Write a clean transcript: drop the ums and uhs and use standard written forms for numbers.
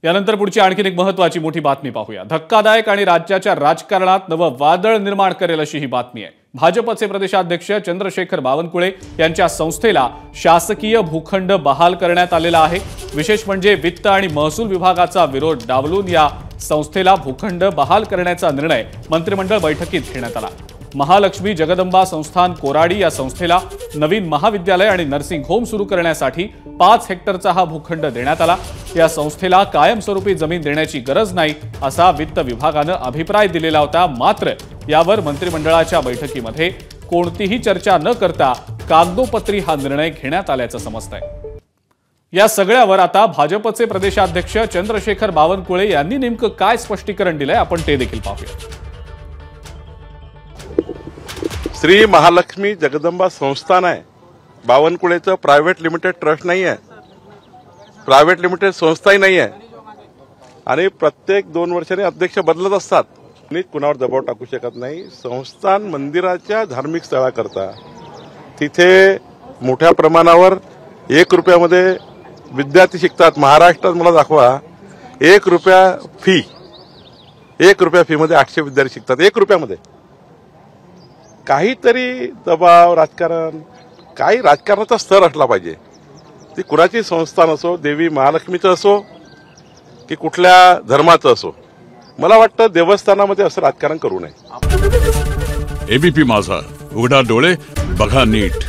यानंतर पुढची आणखी एक महत्त्वाची मोठी बातमी पाहूया। धक्कादायक आणि राज्याच्या राजकारणात नवं वादळ निर्माण करेल अशी ही बातमी आहे। भाजपचे प्रदेशाध्यक्ष चंद्रशेखर बावनकुळे यांच्या संस्थेला शासकीय भूखंड बहाल करण्यात आलेला आहे। विशेष म्हणजे वित्त आणि महसूल विभागाचा विरोध डावलून या संस्थेला भूखंड बहाल करण्याचा निर्णय मंत्रिमंडळ बैठकीत घेण्यात आला। महालक्ष्मी जगदंबा संस्थान कोराडी या संस्थेला नवीन महाविद्यालय आणि नर्सिंग होम सुरू करण्यासाठी 5 हेक्टरचा हा भूखंड देण्यात आला। या संस्थेला कायमस्वरूपी जमीन देण्याची गरज नाही असा वित्त विभागाने अभिप्राय दिलेला होता। मात्र यावर मंत्रिमंडळाच्या बैठकीमध्ये कोणतीही चर्चा न करता कागदोपत्री हा निर्णय घेण्यात आल्याचं समजतंय। या सगळ्यावर आता भाजपचे प्रदेशाध्यक्ष चंद्रशेखर बावनकुळे यांनी नेमकं काय स्पष्टीकरण दिलंय आपण ते देखील पाहूया। श्री महालक्ष्मी जगदंबा संस्थान आहे, बावनकुळेचं प्रायव्हेट लिमिटेड ट्रस्ट नाही आहे, प्रायव्हेट लिमिटेड संस्थाही नाही आहे आणि प्रत्येक 2 वर्षांनी अध्यक्ष बदलत असतात। मी कुणावर दबाव टाकू शकत नाही। संस्थान मंदिराच्या धार्मिक स्थळाकरता तिथे मोठ्या प्रमाणावर 1 रुपयामध्ये विद्यार्थी शिकतात। महाराष्ट्रात मला दाखवा 1 रुपया फी, 1 रुपया फी मध्ये 800 विद्यार्थी शिकतात 1 रुपयामध्ये। काहीतरी दबाव राजकारण, काही राजकारणाचा स्तर असला पाहिजे। ती कुणाची संस्थान असो, देवी महालक्ष्मीचं असो की कुठल्या धर्माचं असो, मला वाटतं देवस्थानामध्ये असं राजकारण करू नये। एबीपी माझा, उघडा डोळे बघा नीट।